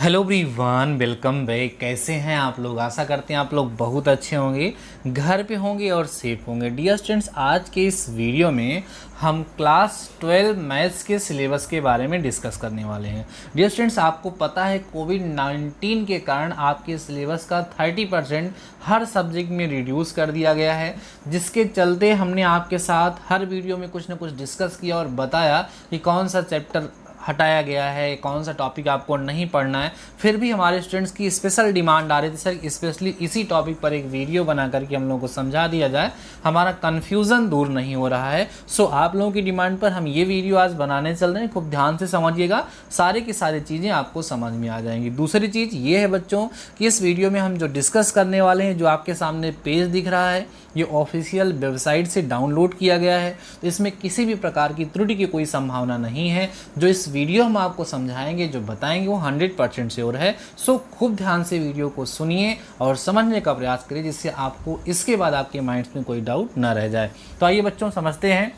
Hello everyone, welcome back. कैसे हैं आप लोग? आशा करते हैं आप लोग बहुत अच्छे होंगे, घर पे होंगे और सेफ होंगे। डियर स्टूडेंट्स, आज के इस वीडियो में हम क्लास 12 मैथ्स के सिलेबस के बारे में डिस्कस करने वाले हैं। डियर स्टूडेंट्स, आपको पता है कोविड-19 के कारण आपके सिलेबस का 30% हर सब्जेक्ट में रिड्यूस कर दिया गया है, जिसके चलते हमने आपके साथ हर वीडियो में कुछ ना कुछ डिस्कस किया और बताया कि कौन सा चैप्टर हटाया गया है, कौन सा टॉपिक आपको नहीं पढ़ना है। फिर भी हमारे स्टूडेंट्स की स्पेशल डिमांड आ रही थी, सर स्पेशली इसी टॉपिक पर एक वीडियो बना करके हम लोगों को समझा दिया जाए, हमारा कन्फ्यूज़न दूर नहीं हो रहा है। सो आप लोगों की डिमांड पर हम ये वीडियो आज बनाने चल रहे हैं। खूब ध्यान से समझिएगा, सारे की सारी चीज़ें आपको समझ में आ जाएंगी। दूसरी चीज़ ये है बच्चों कि इस वीडियो में हम जो डिस्कस करने वाले हैं, जो आपके सामने पेज दिख रहा है, ये ऑफिशियल वेबसाइट से डाउनलोड किया गया है, तो इसमें किसी भी प्रकार की त्रुटि की कोई संभावना नहीं है। जो इस वीडियो हम आपको समझाएंगे, जो बताएंगे, वो 100% श्योर है। सो खूब ध्यान से वीडियो को सुनिए और समझने का प्रयास करिए, जिससे आपको इसके बाद आपके माइंड में कोई डाउट ना रह जाए। तो आइए बच्चों समझते हैं।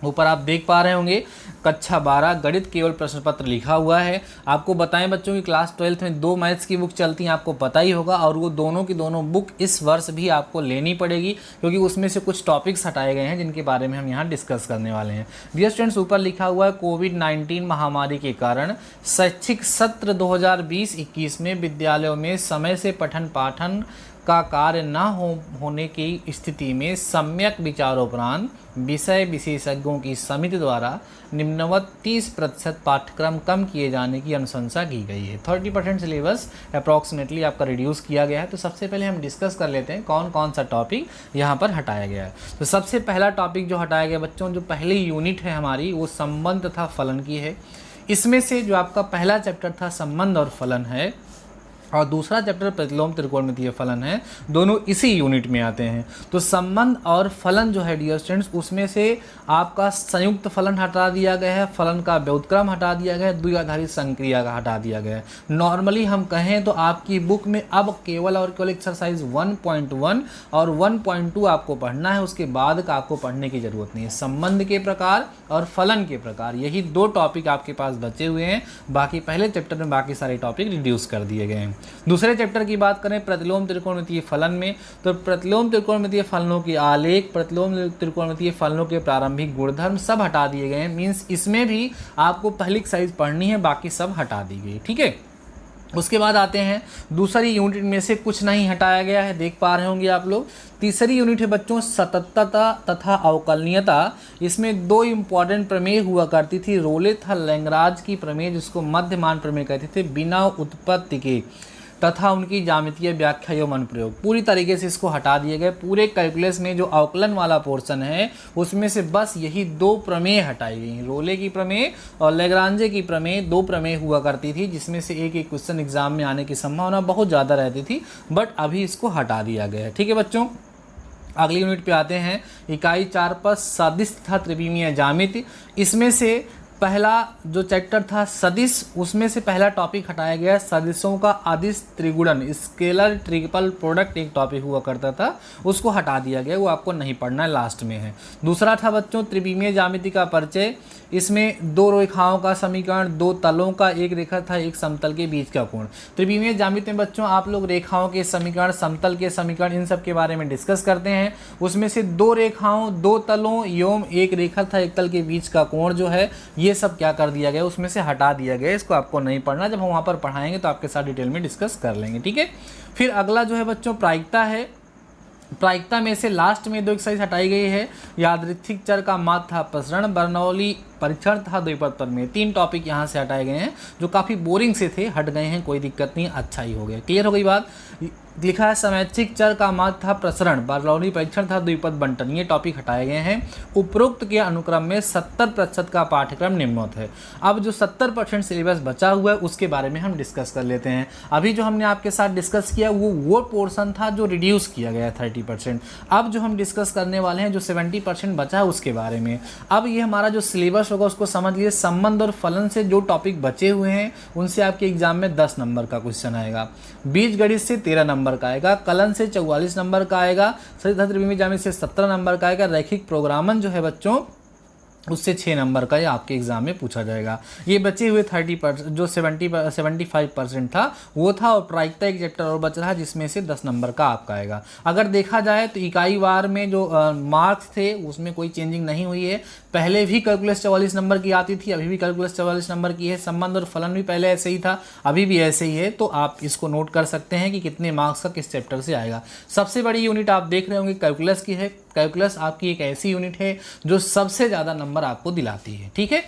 ऊपर आप देख पा रहे होंगे कक्षा 12 गणित केवल प्रश्न पत्र लिखा हुआ है। आपको बताएं बच्चों की क्लास 12 में 2 मैथ्स की बुक चलती हैं, आपको पता ही होगा, और वो दोनों की दोनों बुक इस वर्ष भी आपको लेनी पड़ेगी, क्योंकि उसमें से कुछ टॉपिक्स हटाए गए हैं जिनके बारे में हम यहाँ डिस्कस करने वाले हैं। डियर स्टूडेंट्स, ऊपर लिखा हुआ है कोविड-19 महामारी के कारण शैक्षिक सत्र 2020-21 में विद्यालयों में समय से पठन पाठन का कार्य न होने की स्थिति में सम्यक विचारोपरांत विषय विशेषज्ञों की समिति द्वारा निम्नवत 30% पाठ्यक्रम कम किए जाने की अनुशंसा की गई है। 30% सिलेबस अप्रॉक्सीमेटली आपका रिड्यूस किया गया है। तो सबसे पहले हम डिस्कस कर लेते हैं कौन कौन सा टॉपिक यहाँ पर हटाया गया है। तो सबसे पहला टॉपिक जो हटाया गया बच्चों, जो पहली यूनिट है हमारी, वो संबंध तथा फलन की है। इसमें से जो आपका पहला चैप्टर था संबंध और फलन है, और दूसरा चैप्टर प्रतिलोम त्रिकोणमितीय फलन है, दोनों इसी यूनिट में आते हैं। तो संबंध और फलन जो है डियर स्टूडेंट्स, उसमें से आपका संयुक्त फलन हटा दिया गया है, फलन का व्युत्क्रम हटा दिया गया है, द्विआधारी संक्रिया का हटा दिया गया है। नॉर्मली हम कहें तो आपकी बुक में अब केवल और केवल एक्सरसाइज 1.1 और 1.2 आपको पढ़ना है, उसके बाद का आपको पढ़ने की जरूरत नहीं है। संबंध के प्रकार और फलन के प्रकार, यही 2 टॉपिक आपके पास बचे हुए हैं। बाकी पहले चैप्टर में बाकी सारे टॉपिक रिड्यूस कर दिए गए हैं। दूसरे चैप्टर की बात करें प्रतिलोम त्रिकोणमितीय फलन में, तो प्रतिलोम त्रिकोणमितीय फलनों की आलेख, प्रतिलोम त्रिकोणमितीय फलनों के प्रारंभिक गुणधर्म सब हटा दिए गए हैं। मीन्स इसमें भी आपको पहली एक्सरसाइज पढ़नी है, बाकी सब हटा दी गई। ठीक है, उसके बाद आते हैं दूसरी यूनिट में से कुछ नहीं हटाया गया है, देख पा रहे होंगे आप लोग। तीसरी यूनिट है बच्चों सततता तथा अवकलनीयता। इसमें 2 इंपॉर्टेंट प्रमेय हुआ करती थी, रोले तथा लैग्रांज की प्रमेय, जिसको मध्यमान प्रमेय कहते थे, बिना उत्पत्ति के, तथा उनकी ज्यामितीय व्याख्या एवं अनुप्रयोग। पूरी तरीके से इसको हटा दिए गए। पूरे कैलकुलस में जो अवकलन वाला पोर्शन है, उसमें से बस यही 2 प्रमेय हटाई गई, रोले की प्रमेय और लैग्रांज की प्रमेय। 2 प्रमेय हुआ करती थी, जिसमें से एक क्वेश्चन एग्जाम में आने की संभावना बहुत ज़्यादा रहती थी, बट अभी इसको हटा दिया गया है। ठीक है बच्चों, अगली यूनिट पे आते हैं। इकाई 4 पर सदिश तथा त्रिविमीय ज्यामिति। इसमें से पहला जो चैप्टर था सदिश, उसमें से पहला टॉपिक हटाया गया, सदिशों का अदिश त्रिगुणन, स्केलर ट्रिपल प्रोडक्ट एक टॉपिक हुआ करता था, उसको हटा दिया गया, वो आपको नहीं पढ़ना है, लास्ट में है। दूसरा था बच्चों त्रिविमीय ज्यामिति का परिचय। इसमें 2 रेखाओं का समीकरण, 2 तलों का, एक रेखा था एक समतल के बीच का कोण। त्रिविमीय ज्यामिति में बच्चों आप लोग रेखाओं के समीकरण, समतल के समीकरण, इन सब के बारे में डिस्कस करते हैं। उसमें से 2 रेखाओं, 2 तलों एवं एक रेखा था एक तल के बीच का कोण जो है, ये सब क्या कर दिया गया, उसमें से हटा दिया गया। इसको आपको नहीं पढ़ना, जब हम वहाँ पर पढ़ाएंगे तो आपके साथ डिटेल में डिस्कस कर लेंगे। ठीक है, फिर अगला जो है बच्चों प्रायिकता है। प्रायिकता में से लास्ट में 2 एक्सरसाइज हटाई गई है, यादृच्छिक चर का माध्य था प्रसरण, बर्नौली परीक्षण था द्विपद प्रमेय। 3 टॉपिक यहाँ से हटाए गए हैं, जो काफ़ी बोरिंग से थे, हट गए हैं, कोई दिक्कत नहीं, अच्छा ही हो गया। क्लियर हो गई बात। लिखा है समैच्छिक चर का माध्य था प्रसरण, बर्नौली परीक्षण था द्विपद बंटन, ये टॉपिक हटाए गए हैं। उपरोक्त के अनुक्रम में 70% का पाठ्यक्रम निम्नवत है। अब जो 70% सिलेबस बचा हुआ है, उसके बारे में हम डिस्कस कर लेते हैं। अभी जो हमने आपके साथ डिस्कस किया वो पोर्शन था जो रिड्यूस किया गया है 30%। अब जो हम डिस्कस करने वाले हैं, जो 70% बचा है, उसके बारे में। अब ये हमारा जो सिलेबस होगा उसको समझ लिए। संबंध और फलन से जो टॉपिक बचे हुए हैं, उनसे आपके एग्जाम में 10 नंबर का क्वेश्चन आएगा। बीजगणित से 13 नंबर का आएगा, कलन से 44 नंबर का आएगा, सदिश तथा त्रिविमीय ज्यामिति से 17 नंबर का आएगा। रैखिक प्रोग्रामन जो है बच्चों उससे 6 नंबर का ये आपके एग्जाम में पूछा जाएगा। ये बचे हुए 30% जो 75% था वो था, और प्रायिकता एक चैप्टर और बच रहा है जिसमें से 10 नंबर का आपका आएगा। अगर देखा जाए तो इकाई वार में जो मार्क्स थे उसमें कोई चेंजिंग नहीं हुई है। पहले भी कैलकुलस 44 नंबर की आती थी, अभी भी कैलकुलस 44 नंबर की है। संबंध और फलन भी पहले ऐसे ही था, अभी भी ऐसे ही है। तो आप इसको नोट कर सकते हैं कि कितने मार्क्स का किस चैप्टर से आएगा। सबसे बड़ी यूनिट आप देख रहे होंगे कैलकुलस की है। कैलकुलस आपकी एक ऐसी यूनिट है जो सबसे ज़्यादा नंबर आपको दिलाती है। ठीक है,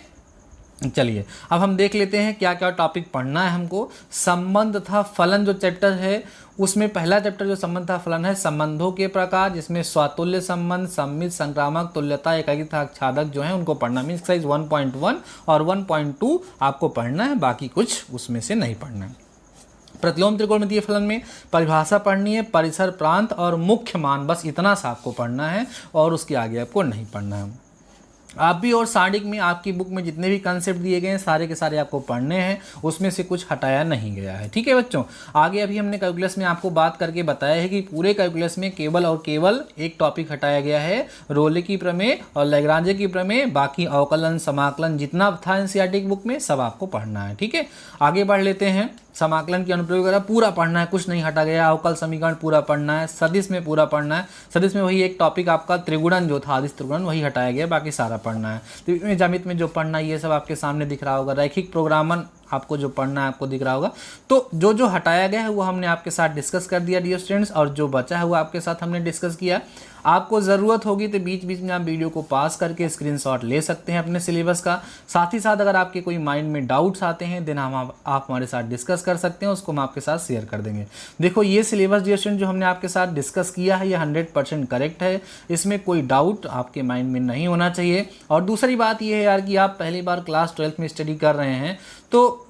चलिए अब हम देख लेते हैं क्या क्या टॉपिक पढ़ना है हमको। संबंध तथा फलन जो चैप्टर है उसमें पहला चैप्टर जो संबंध तथा फलन है, संबंधों के प्रकार, जिसमें स्वातुल्य संबंध, सम्मित, संक्रामक, तुल्यता, एकाकी तथा आच्छादक जो है उनको पढ़ना। मीन एक्सरसाइज 1.1 और 1.2 आपको पढ़ना है, बाकी कुछ उसमें से नहीं पढ़ना है। प्रतिलोम त्रिकोणमितीय फलन में परिभाषा पढ़नी है, परिसर, प्रांत और मुख्य मान, बस इतना सा आपको पढ़ना है और उसके आगे आपको नहीं पढ़ना है। आप भी और साडिक में आपकी बुक में जितने भी कंसेप्ट दिए गए हैं सारे के सारे आपको पढ़ने हैं, उसमें से कुछ हटाया नहीं गया है। ठीक है बच्चों, आगे अभी हमने कैलकुलस में आपको बात करके बताया है कि पूरे कैलकुलस में केवल और केवल एक टॉपिक हटाया गया है, रोले की प्रमेय और लैग्रांजे की प्रमेय। बाकी अवकलन, समाकलन जितना था एनसीईआरटी की बुक में सब आपको पढ़ना है। ठीक है, आगे बढ़ लेते हैं। समाकलन की अनुप्रयोग वगैरह पूरा पढ़ना है, कुछ नहीं हटा गया। अवकल समीकरण पूरा पढ़ना है, सदिश में पूरा पढ़ना है। सदिश में वही एक टॉपिक आपका त्रिगुणन जो था, आदिश त्रिगुणन, वही हटाया गया, बाकी सारा पढ़ना है। तो ज्यामिति में जो पढ़ना है ये सब आपके सामने दिख रहा होगा। रैखिक प्रोग्रामन आपको जो पढ़ना है आपको दिख रहा होगा। तो जो जो हटाया गया है वो हमने आपके साथ डिस्कस कर दिया डियर स्टूडेंट्स, और जो बचा है वो आपके साथ हमने डिस्कस किया। आपको ज़रूरत होगी तो बीच बीच में आप वीडियो को पास करके स्क्रीनशॉट ले सकते हैं अपने सिलेबस का। साथ ही साथ अगर आपके कोई माइंड में डाउट्स आते हैं देन आप हमारे साथ डिस्कस कर सकते हैं, उसको हम आपके साथ शेयर कर देंगे। देखो ये सिलेबस डियर स्टूडेंट जो हमने आपके साथ डिस्कस किया है ये 100% करेक्ट है, इसमें कोई डाउट आपके माइंड में नहीं होना चाहिए। और दूसरी बात ये है यार कि आप पहली बार क्लास 12th में स्टडी कर रहे हैं तो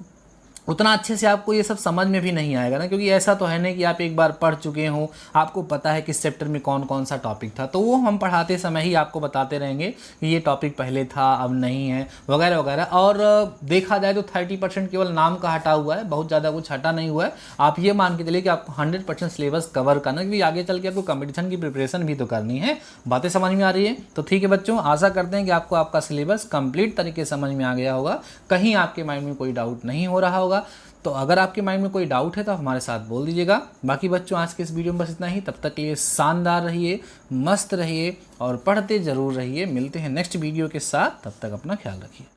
उतना अच्छे से आपको ये सब समझ में भी नहीं आएगा ना, क्योंकि ऐसा तो है नहीं कि आप एक बार पढ़ चुके हो, आपको पता है किस चैप्टर में कौन कौन सा टॉपिक था। तो वो हम पढ़ाते समय ही आपको बताते रहेंगे कि ये टॉपिक पहले था अब नहीं है वगैरह वगैरह। और देखा जाए तो 30% केवल नाम का हटा हुआ है, बहुत ज़्यादा कुछ हटा नहीं हुआ है। आप ये मान के चलिए कि आपको 100% सिलेबस कवर करना, क्योंकि आगे चल के आपको कॉम्पिटिशन की प्रिपरेशन भी तो करनी है। बातें समझ में आ रही है? तो ठीक है बच्चों, आशा करते हैं कि आपको आपका सिलेबस कंप्लीट तरीके से समझ में आ गया होगा, कहीं आपके माइंड में कोई डाउट नहीं हो रहा होगा। तो अगर आपके माइंड में कोई डाउट है तो हमारे साथ बोल दीजिएगा। बाकी बच्चों आज के इस वीडियो में बस इतना ही। तब तक के लिए शानदार रहिए, मस्त रहिए और पढ़ते ज़रूर रहिए। मिलते हैं नेक्स्ट वीडियो के साथ, तब तक अपना ख्याल रखिए।